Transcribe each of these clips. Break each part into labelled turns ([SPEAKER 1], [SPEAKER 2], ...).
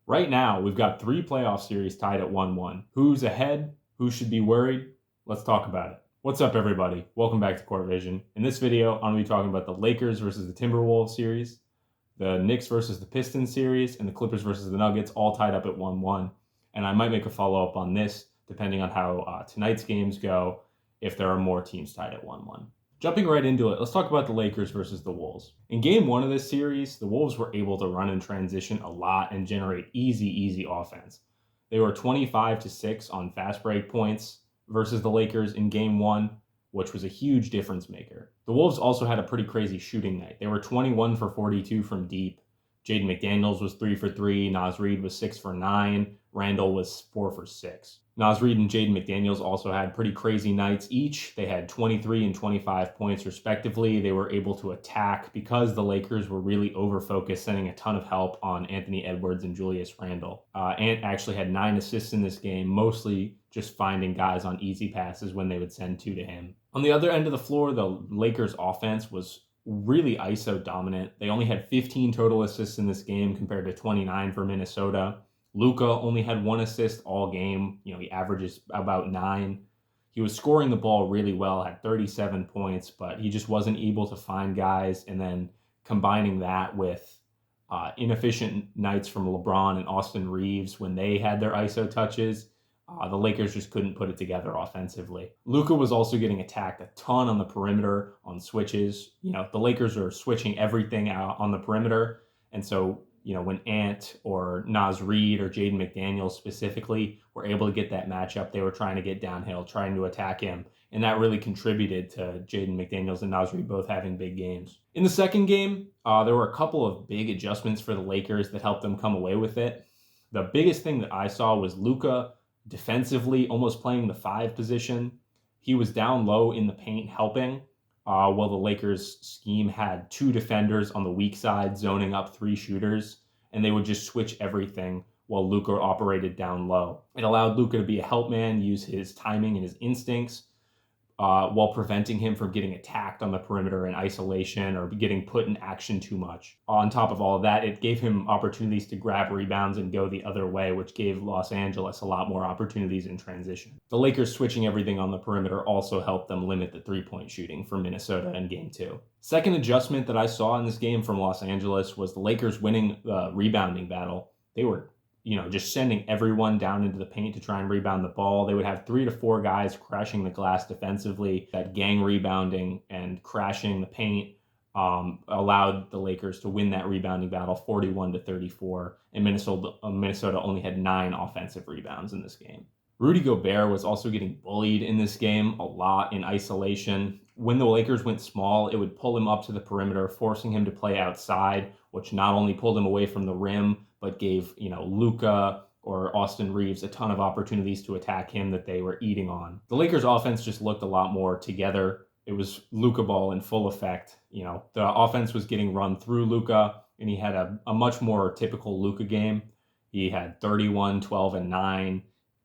[SPEAKER 1] Right now, we've got 3 playoff series tied at 1-1. Who's ahead? Who should be worried? Let's talk about it. What's up, everybody? Welcome back to Court Vision. In this video, I'm going to be talking about the Lakers versus the Timberwolves series, the Knicks versus the Pistons series, and the Clippers versus the Nuggets, all tied up at 1-1. And I might make a follow-up on this, depending on how tonight's games go, if there are more teams tied at 1-1. Jumping right into it, let's talk about the Lakers versus the Wolves. In game 1 of this series, the Wolves were able to run in transition a lot and generate easy offense. They were 25-6 on fast break points versus the Lakers in game 1, which was a huge difference maker. The Wolves also had a pretty crazy shooting night. They were 21 for 42 from deep. Jaden McDaniels was 3 for 3. Naz Reid was 6 for 9. Randall was 4 for 6. Naz Reid and Jaden McDaniels also had pretty crazy nights each. They had 23 and 25 points respectively. They were able to attack because the Lakers were really over-focused, sending a ton of help on Anthony Edwards and Julius Randle. Ant actually had 9 assists in this game, mostly just finding guys on easy passes when they would send 2 to him. On the other end of the floor, the Lakers offense was really ISO dominant. They only had 15 total assists in this game compared to 29 for Minnesota. Luka only had 1 assist all game. He averages about 9. He was scoring the ball really well, had 37 points, but he just wasn't able to find guys. And then combining that with inefficient nights from LeBron and Austin Reeves when they had their ISO touches, the Lakers just couldn't put it together offensively. Luka was also getting attacked a ton on the perimeter on switches. The Lakers are switching everything out on the perimeter. And so, when Ant or Naz Reid or Jaden McDaniels specifically were able to get that matchup, they were trying to get downhill, trying to attack him. And that really contributed to Jaden McDaniels and Naz Reid both having big games. In the second game, there were a couple of big adjustments for the Lakers that helped them come away with it. The biggest thing that I saw was Luka defensively almost playing the 5 position. He was down low in the paint helping, while the Lakers scheme had 2 defenders on the weak side zoning up 3 shooters, and they would just switch everything while Luka operated down low. It allowed Luka to be a help man, use his timing and his instincts, while preventing him from getting attacked on the perimeter in isolation or getting put in action too much. On top of all of that, it gave him opportunities to grab rebounds and go the other way, which gave Los Angeles a lot more opportunities in transition. The Lakers switching everything on the perimeter also helped them limit the 3-point shooting for Minnesota in game 2. Second adjustment that I saw in this game from Los Angeles was the Lakers winning the rebounding battle. They were just sending everyone down into the paint to try and rebound the ball. They would have 3 to 4 guys crashing the glass defensively. That gang rebounding and crashing the paint allowed the Lakers to win that rebounding battle 41-34. And Minnesota only had 9 offensive rebounds in this game. Rudy Gobert was also getting bullied in this game a lot in isolation. When the Lakers went small, it would pull him up to the perimeter, forcing him to play outside, which not only pulled him away from the rim, but gave, Luka or Austin Reeves a ton of opportunities to attack him that they were eating on. The Lakers offense just looked a lot more together. It was Luka ball in full effect. The offense was getting run through Luka, and he had a much more typical Luka game. He had 31, 12, and 9,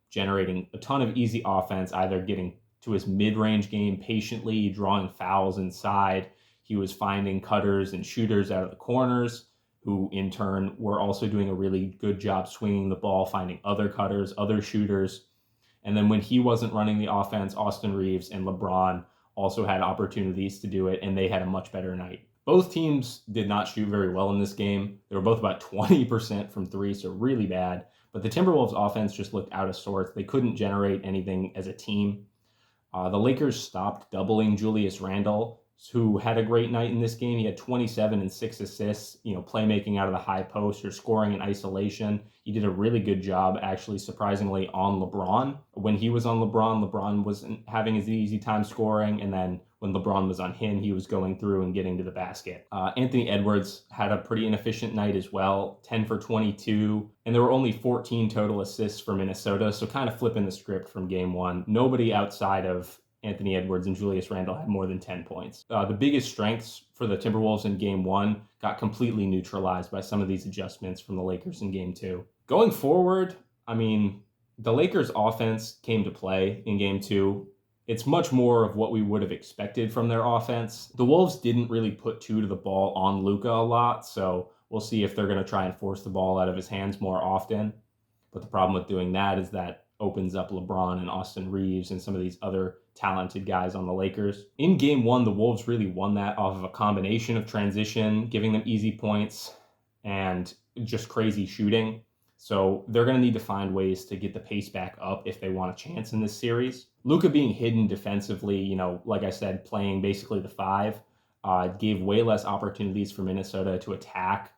[SPEAKER 1] generating a ton of easy offense, either getting to his mid-range game patiently, drawing fouls inside. He was finding cutters and shooters out of the corners, who in turn were also doing a really good job swinging the ball, finding other cutters, other shooters. And then when he wasn't running the offense, Austin Reeves and LeBron also had opportunities to do it, and they had a much better night. Both teams did not shoot very well in this game. They were both about 20% from 3, so really bad. But the Timberwolves offense just looked out of sorts. They couldn't generate anything as a team. The Lakers stopped doubling Julius Randle, who had a great night in this game. He had 27 and 6 assists, playmaking out of the high post or scoring in isolation. He did a really good job, actually, surprisingly, on LeBron. When he was on LeBron wasn't having as easy time scoring, and then when LeBron was on him, he was going through and getting to the basket. Anthony Edwards had a pretty inefficient night as well, 10 for 22, and there were only 14 total assists for Minnesota, so kind of flipping the script from game 1. Nobody outside of Anthony Edwards and Julius Randle had more than 10 points. The biggest strengths for the Timberwolves in game 1 got completely neutralized by some of these adjustments from the Lakers in game 2. Going forward, the Lakers offense came to play in game 2. It's much more of what we would have expected from their offense. The Wolves didn't really put 2 to the ball on Luka a lot, so We'll see if they're going to try and force the ball out of his hands more often. But the problem with doing that is that opens up LeBron and Austin Reeves and some of these other talented guys on the Lakers. In game one, the Wolves really won that off of a combination of transition, giving them easy points, and just crazy shooting. So they're going to need to find ways to get the pace back up if they want a chance in this series. Luka being hidden defensively, like I said, playing basically the 5, gave way less opportunities for Minnesota to attack.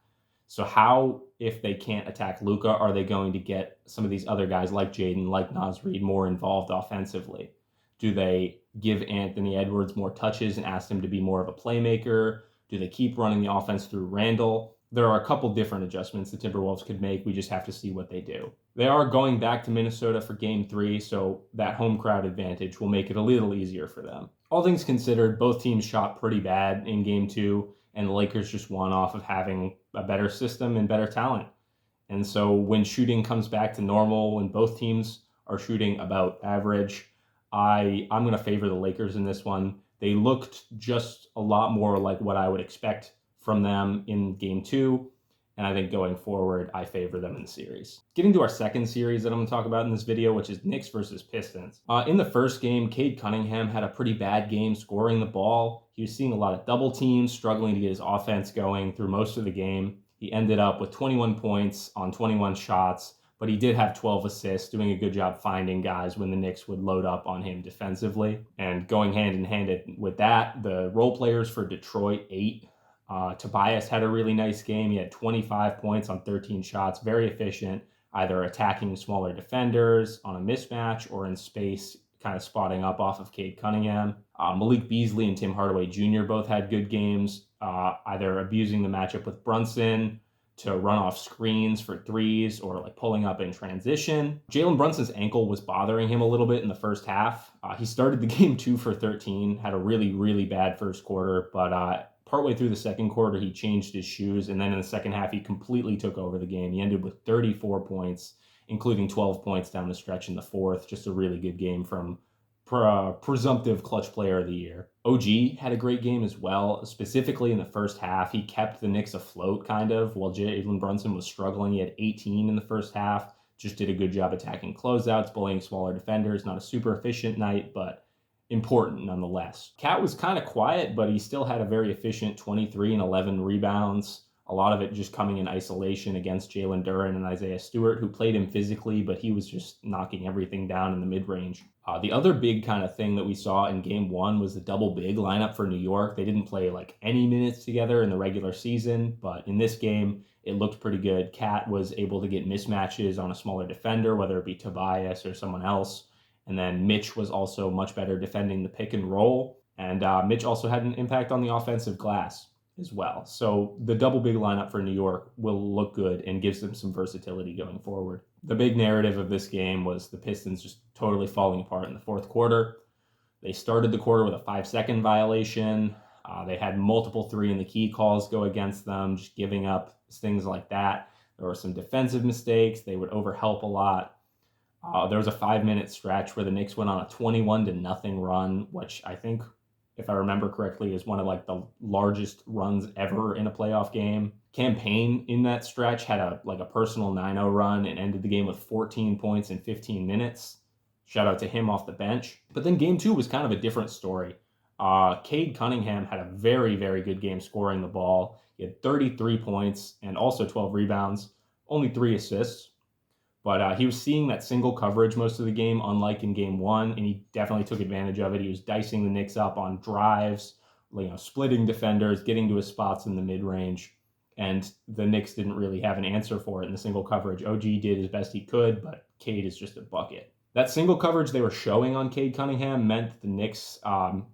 [SPEAKER 1] So how, if they can't attack Luka, are they going to get some of these other guys like Jaden, like Naz Reid, more involved offensively? Do they give Anthony Edwards more touches and ask him to be more of a playmaker? Do they keep running the offense through Randall? There are a couple different adjustments the Timberwolves could make. We just have to see what they do. They are going back to Minnesota for game 3, so that home crowd advantage will make it a little easier for them. All things considered, both teams shot pretty bad in game 2, and the Lakers just won off of having a better system and better talent. And so when shooting comes back to normal, when both teams are shooting about average, I'm going to favor the Lakers in this one. They looked just a lot more like what I would expect from them in game 2. And I think going forward, I favor them in the series. Getting to our second series that I'm going to talk about in this video, which is Knicks versus Pistons. In the first game, Cade Cunningham had a pretty bad game scoring the ball. He was seeing a lot of double teams, struggling to get his offense going through most of the game. He ended up with 21 points on 21 shots, but he did have 12 assists, doing a good job finding guys when the Knicks would load up on him defensively. And going hand in hand with that, the role players for Detroit, 8. Tobias had a really nice game. He had 25 points on 13 shots, very efficient, either attacking smaller defenders on a mismatch or in space, kind of spotting up off of Cade Cunningham. Malik Beasley and Tim Hardaway Jr. both had good games, either abusing the matchup with Brunson to run off screens for threes or like pulling up in transition. Jalen Brunson's ankle was bothering him a little bit in the first half. He started the game 2 for 13, had a really, really bad first quarter, but partway through the second quarter, he changed his shoes, and then in the second half, he completely took over the game. He ended with 34 points, including 12 points down the stretch in the fourth. Just a really good game from presumptive clutch player of the year. OG had a great game as well, specifically in the first half. He kept the Knicks afloat, kind of, while Jalen Brunson was struggling. He had 18 in the first half, just did a good job attacking closeouts, bullying smaller defenders. Not a super efficient night, but important nonetheless. Cat was kind of quiet, but he still had a very efficient 23 and 11 rebounds. A lot of it just coming in isolation against Jalen Duren and Isaiah Stewart, who played him physically, but he was just knocking everything down in the mid-range. The other big kind of thing that we saw in game 1 was the double big lineup for New York. They didn't play like any minutes together in the regular season, but in this game, it looked pretty good. Cat was able to get mismatches on a smaller defender, whether it be Tobias or someone else. And then Mitch was also much better defending the pick and roll. And Mitch also had an impact on the offensive glass as well. So the double big lineup for New York will look good and gives them some versatility going forward. The big narrative of this game was the Pistons just totally falling apart in the fourth quarter. They started the quarter with a 5-second violation. They had multiple 3 in the key calls go against them, just giving up things like that. There were some defensive mistakes. They would overhelp a lot. There was a 5-minute stretch where the Knicks went on a 21-0 run, which I think, if I remember correctly, is one of like the largest runs ever in a playoff game. Campaign in that stretch had a personal 9-0 run and ended the game with 14 points in 15 minutes. Shout out to him off the bench. But then game 2 was kind of a different story. Cade Cunningham had a very, very good game scoring the ball. He had 33 points and also 12 rebounds, only 3 assists. But he was seeing that single coverage most of the game, unlike in game 1, and he definitely took advantage of it. He was dicing the Knicks up on drives, splitting defenders, getting to his spots in the mid-range, and the Knicks didn't really have an answer for it in the single coverage. OG did as best he could, but Cade is just a bucket. That single coverage they were showing on Cade Cunningham meant the Knicks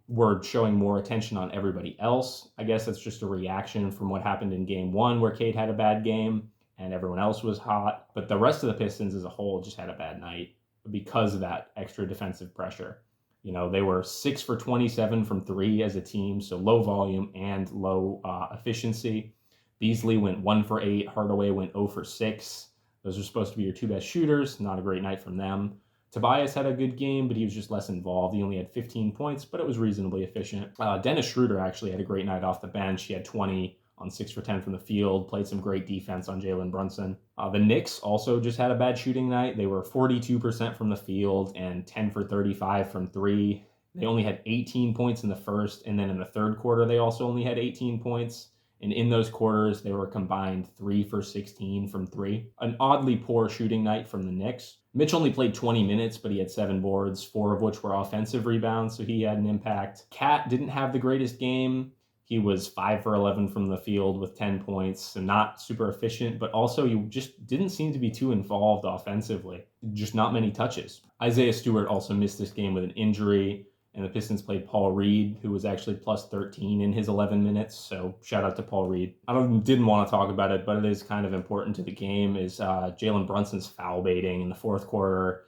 [SPEAKER 1] were showing more attention on everybody else. I guess that's just a reaction from what happened in game 1, where Cade had a bad game and everyone else was hot. But the rest of the Pistons as a whole just had a bad night because of that extra defensive pressure. They were 6 for 27 from 3 as a team, so low volume and low efficiency. Beasley went 1 for 8. Hardaway went 0 for 6. Those are supposed to be your 2 best shooters. Not a great night from them. Tobias had a good game, but he was just less involved. He only had 15 points, but it was reasonably efficient. Dennis Schroeder actually had a great night off the bench. He had 20 on 6 for 10 from the field, played some great defense on Jalen Brunson. The Knicks also just had a bad shooting night. They were 42% from the field and 10 for 35 from three. They only had 18 points in the first, and then in the third quarter, they also only had 18 points. And in those quarters, they were combined 3 for 16 from three. An oddly poor shooting night from the Knicks. Mitch only played 20 minutes, but he had 7 boards, 4 of which were offensive rebounds, so he had an impact. Cat didn't have the greatest game. He was 5 for 11 from the field with 10 points, and not super efficient, but also he just didn't seem to be too involved offensively. Just not many touches. Isaiah Stewart also missed this game with an injury, and the Pistons played Paul Reed, who was actually plus 13 in his 11 minutes, so shout out to Paul Reed. Didn't want to talk about it, but it is kind of important to the game, is Jalen Brunson's foul baiting in the fourth quarter.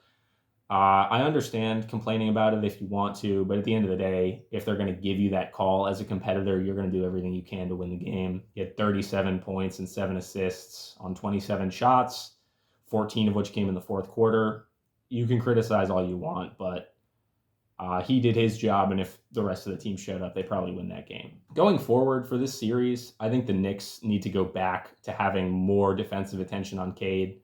[SPEAKER 1] I understand complaining about it if you want to, but at the end of the day, if they're going to give you that call as a competitor, you're going to do everything you can to win the game. He had 37 points and 7 assists on 27 shots, 14 of which came in the fourth quarter. You can criticize all you want, but he did his job, and if the rest of the team showed up, they probably win that game. Going forward for this series, I think the Knicks need to go back to having more defensive attention on Cade.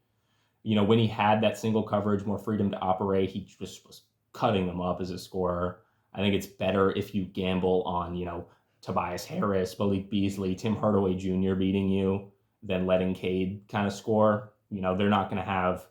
[SPEAKER 1] When he had that single coverage, more freedom to operate, he just was cutting them up as a scorer. I think it's better if you gamble on, Tobias Harris, Malik Beasley, Tim Hardaway Jr. beating you than letting Cade kind of score. They're not going to have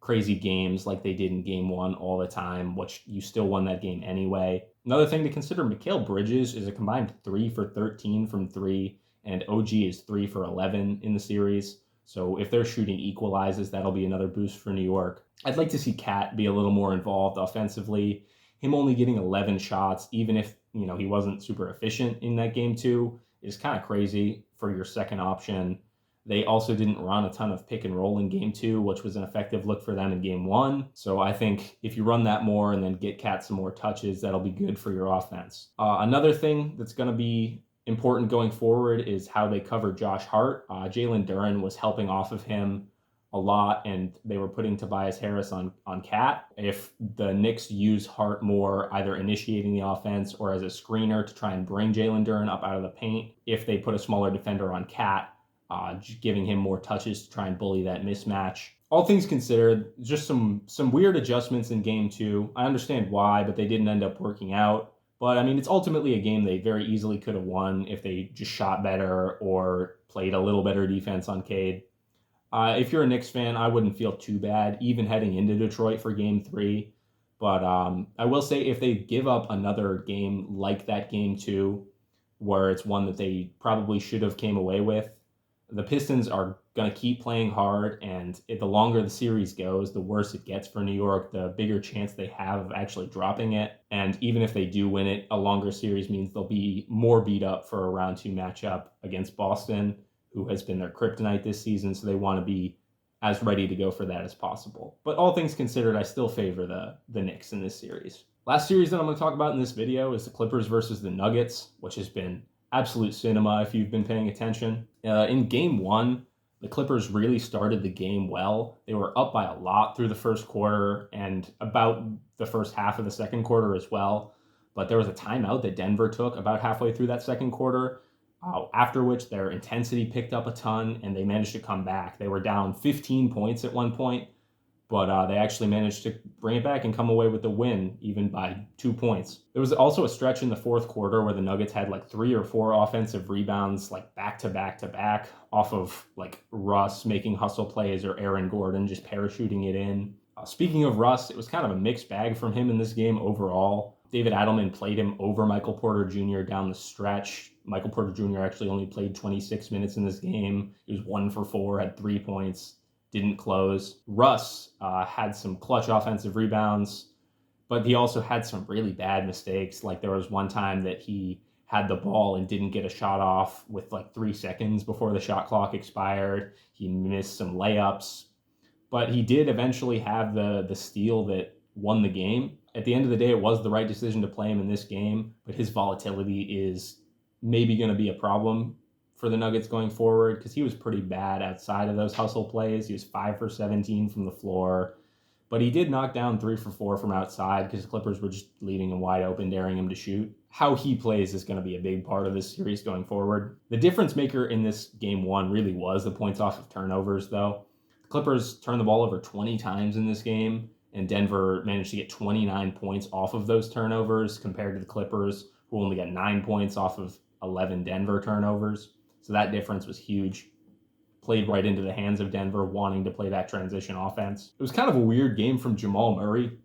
[SPEAKER 1] crazy games like they did in game 1 all the time, which you still won that game anyway. Another thing to consider, Mikal Bridges is a combined 3 for 13 from 3, and OG is 3 for 11 in the series. So if their shooting equalizes, that'll be another boost for New York. I'd like to see Cat be a little more involved offensively. Him only getting 11 shots, even if he wasn't super efficient in that game 2, is kind of crazy for your second option. They also didn't run a ton of pick and roll in game 2, which was an effective look for them in game 1. So I think if you run that more and then get Cat some more touches, that'll be good for your offense. Another thing that's going to be important going forward is how they cover Josh Hart. Jalen Duren was helping off of him a lot, and they were putting Tobias Harris on Cat. If the Knicks use Hart more, either initiating the offense or as a screener to try and bring Jalen Duren up out of the paint, if they put a smaller defender on Cat, giving him more touches to try and bully that mismatch. All things considered, just some weird adjustments in game 2. I understand why, but they didn't end up working out. But, it's ultimately a game they very easily could have won if they just shot better or played a little better defense on Cade. If you're a Knicks fan, I wouldn't feel too bad, even heading into Detroit for Game 3. But I will say if they give up another game like that Game 2, where it's one that they probably should have came away with, the Pistons are going to keep playing hard, and the longer the series goes, the worse it gets for New York, the bigger chance they have of actually dropping it. And even if they do win it, a longer series means they'll be more beat up for a round 2 matchup against Boston, who has been their kryptonite this season, so they want to be as ready to go for that as possible. But all things considered, I still favor the Knicks in this series. Last series that I'm going to talk about in this video is the Clippers versus the Nuggets, which has been absolute cinema if you've been paying attention. In game 1, the Clippers really started the game well. They were up by a lot through the first quarter and about the first half of the second quarter as well. But there was a timeout that Denver took about halfway through that second quarter, after which their intensity picked up a ton and they managed to come back. They were down 15 points at one point, but they actually managed to bring it back and come away with the win, even by 2 points. There was also a stretch in the fourth quarter where the Nuggets had like 3 or 4 offensive rebounds, like back to back off of like Russ making hustle plays or Aaron Gordon just parachuting it in. Speaking of Russ, it was kind of a mixed bag from him in this game overall. David Adelman played him over Michael Porter Jr. down the stretch. Michael Porter Jr. actually only played 26 minutes in this game. He was 1 for 4, had 3 points. Didn't close. Russ had some clutch offensive rebounds, but he also had some really bad mistakes. Like there was one time that he had the ball and didn't get a shot off with like 3 seconds before the shot clock expired. He missed some layups, but he did eventually have the steal that won the game. At the end of the day, it was the right decision to play him in this game, but his volatility is maybe going to be a problem for the Nuggets going forward because he was pretty bad outside of those hustle plays. He was 5 for 17 from the floor, But he did knock down 3 for 4 from outside because the Clippers were just leaving him wide open, daring him to shoot. How he plays is going to be a big part of this series going forward. The difference maker in this game one really was the points off of turnovers, though. The Clippers turned the ball over 20 times in this game, and Denver managed to get 29 points off of those turnovers compared to the Clippers, who only got 9 points off of 11 Denver turnovers. So that difference was huge. Played right into the hands of Denver, wanting to play that transition offense. It was kind of a weird game from Jamal Murray.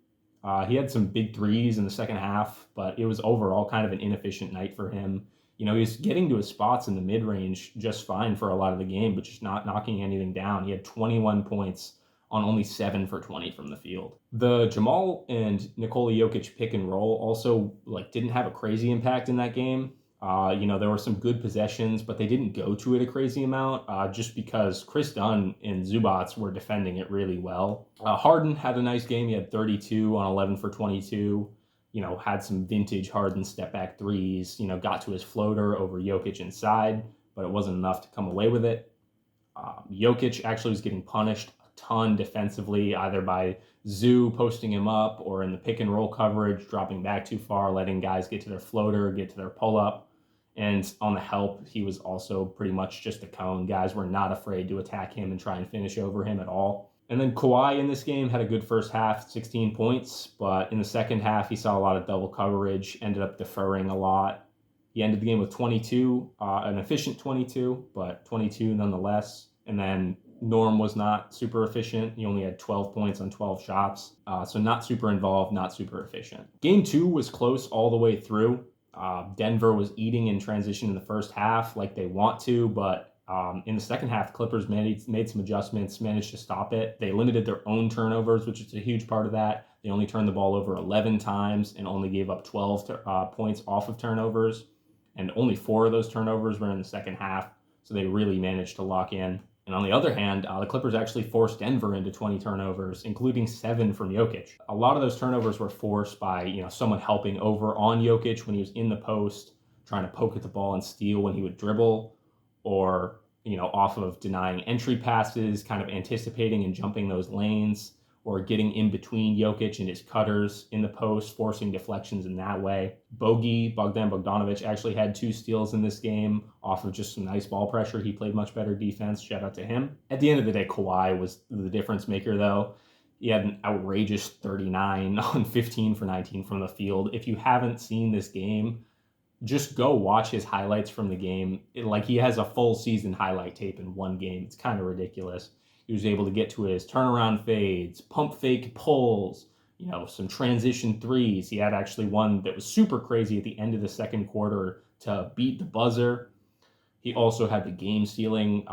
[SPEAKER 1] He had some big threes in the second half, but it was overall kind of an inefficient night for him. He was getting to his spots in the mid-range just fine for a lot of the game, but just not knocking anything down. He had 21 points on only 7 for 20 from the field. The Jamal and Nikola Jokic pick and roll also didn't have a crazy impact in that game. There were some good possessions, but they didn't go to it a crazy amount just because Chris Dunn and Zubats were defending it really well. Harden had a nice game. He had 32 on 11 for 22. Had some vintage Harden step back threes, got to his floater over Jokic inside, but it wasn't enough to come away with it. Jokic actually was getting punished a ton defensively, either by Zoo posting him up or in the pick and roll coverage, dropping back too far, letting guys get to their floater, get to their pull up. And on the help, he was also pretty much just a cone. Guys were not afraid to attack him and try and finish over him at all. And then Kawhi in this game had a good first half, 16 points, but in the second half, he saw a lot of double coverage, ended up deferring a lot. He ended the game with 22, an efficient 22, but 22 nonetheless. And then Norm was not super efficient. He only had 12 points on 12 shots, so not super involved, not super efficient. Game 2 was close all the way through. Denver was eating in transition in the first half like they want to, but in the second half, Clippers made some adjustments, managed to stop it. They limited their own turnovers, which is a huge part of that. They only turned the ball over 11 times and only gave up 12 points off of turnovers. And only 4 of those turnovers were in the second half, so they really managed to lock in. And on the other hand, the Clippers actually forced Denver into 20 turnovers, including 7 from Jokic. A lot of those turnovers were forced by, someone helping over on Jokic when he was in the post, trying to poke at the ball and steal when he would dribble, or, off of denying entry passes, kind of anticipating and jumping those lanes, or getting in between Jokic and his cutters in the post, forcing deflections in that way. Bogdan Bogdanovic actually had 2 steals in this game off of just some nice ball pressure. He played much better defense. Shout out to him. At the end of the day, Kawhi was the difference maker, though. He had an outrageous 39 on 15 for 19 from the field. If you haven't seen this game, just go watch his highlights from the game. He has a full season highlight tape in one game. It's kind of ridiculous. He was able to get to his turnaround fades, pump fake pulls, some transition threes. He had actually one that was super crazy at the end of the second quarter to beat the buzzer. He also had the game-stealing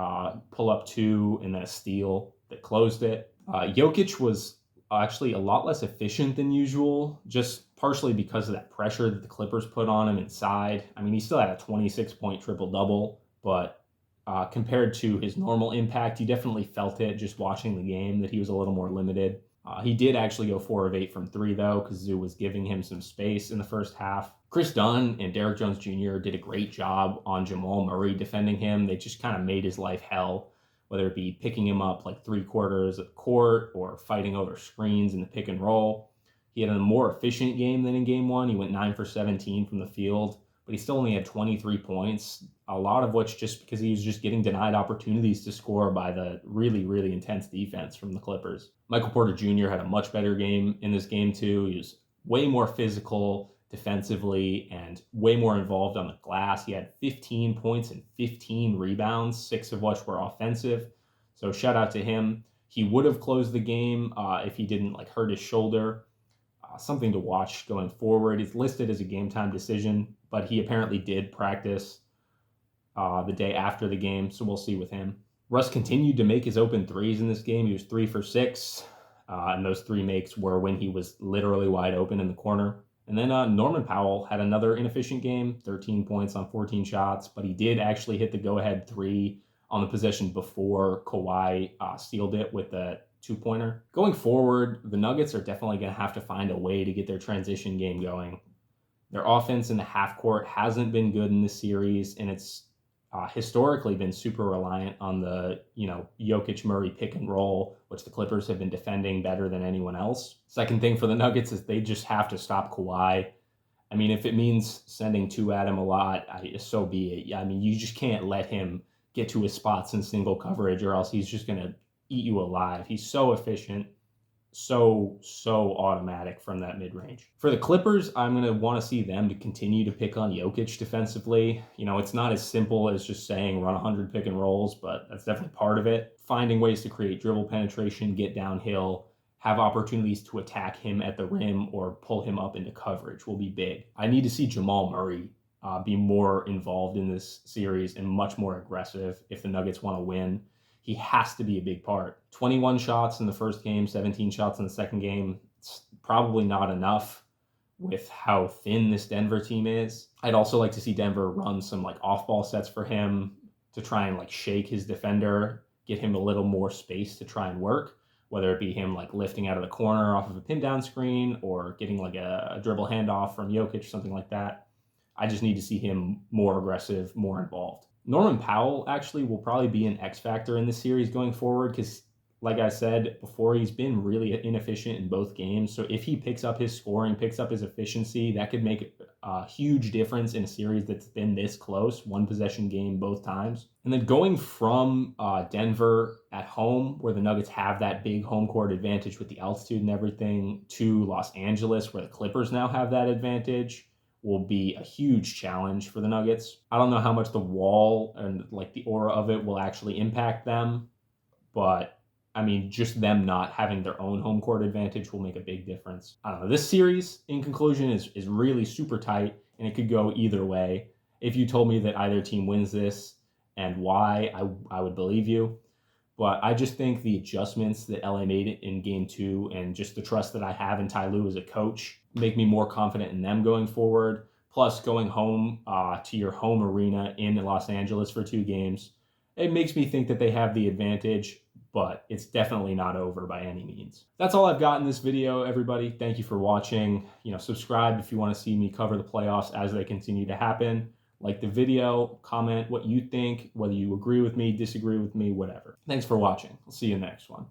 [SPEAKER 1] pull-up 2 and then a steal that closed it. Jokic was actually a lot less efficient than usual, just partially because of that pressure that the Clippers put on him inside. I mean, he still had a 26-point triple-double, but compared to his normal impact, you definitely felt it just watching the game that he was a little more limited. He did actually go 4 of 8 from 3, though, because Zoo was giving him some space in the first half. Chris Dunn and Derrick Jones Jr. did a great job on Jamal Murray defending him. They just kind of made his life hell, whether it be picking him up 3/4 of the court or fighting over screens in the pick and roll. He had a more efficient game than in game 1. He went 9 for 17 from the field, but he still only had 23 points, a lot of which just because he was just getting denied opportunities to score by the really, really intense defense from the Clippers. Michael Porter Jr. had a much better game in this game, too. He was way more physical defensively and way more involved on the glass. He had 15 points and 15 rebounds, 6 of which were offensive. So shout out to him. He would have closed the game if he didn't hurt his shoulder. Something to watch going forward. It's listed as a game time decision, but he apparently did practice the day after the game, so we'll see with him. Russ continued to make his open threes in this game. He was 3 for 6, and those 3 makes were when he was literally wide open in the corner. And then Norman Powell had another inefficient game, 13 points on 14 shots, but he did actually hit the go-ahead 3 on the possession before Kawhi sealed it with the 2-pointer. Going forward, the Nuggets are definitely going to have to find a way to get their transition game going. Their offense in the half court hasn't been good in this series, and it's historically been super reliant on the, Jokic-Murray pick and roll, which the Clippers have been defending better than anyone else. Second thing for the Nuggets is they just have to stop Kawhi. I mean, if it means sending two at him a lot, so be it. I mean, you just can't let him get to his spots in single coverage, or else he's just going to eat you alive. He's so efficient, so automatic from that mid-range. For the Clippers, I'm going to want to see them to continue to pick on Jokic defensively. It's not as simple as just saying run 100 pick and rolls, but that's definitely part of it. Finding ways to create dribble penetration, get downhill, have opportunities to attack him at the rim or pull him up into coverage will be big. I need to see Jamal Murray be more involved in this series and much more aggressive if the Nuggets want to win. He has to be a big part. 21 shots in the first game, 17 shots in the second game. It's probably not enough with how thin this Denver team is. I'd also like to see Denver run some off-ball sets for him to try and shake his defender, get him a little more space to try and work, whether it be him lifting out of the corner off of a pin down screen or getting a dribble handoff from Jokic, something like that. I just need to see him more aggressive, more involved. Norman Powell actually will probably be an X factor in this series going forward because, like I said before, he's been really inefficient in both games. So if he picks up his scoring, picks up his efficiency, that could make a huge difference in a series that's been this close, one possession game both times. And then going from Denver at home, where the Nuggets have that big home court advantage with the altitude and everything, to Los Angeles, where the Clippers now have that advantage, will be a huge challenge for the Nuggets. I don't know how much the wall and the aura of it will actually impact them, but I mean, just them not having their own home court advantage will make a big difference. I don't know. This series, in conclusion, is really super tight, and it could go either way. If you told me that either team wins this and why, I would believe you. But I just think the adjustments that LA made in Game 2 and just the trust that I have in Ty Lue as a coach make me more confident in them going forward. Plus, going home to your home arena in Los Angeles for 2 games, it makes me think that they have the advantage, but it's definitely not over by any means. That's all I've got in this video, everybody. Thank you for watching. Subscribe if you want to see me cover the playoffs as they continue to happen. Like the video, comment what you think, whether you agree with me, disagree with me, whatever. Thanks for watching. I'll see you in the next one.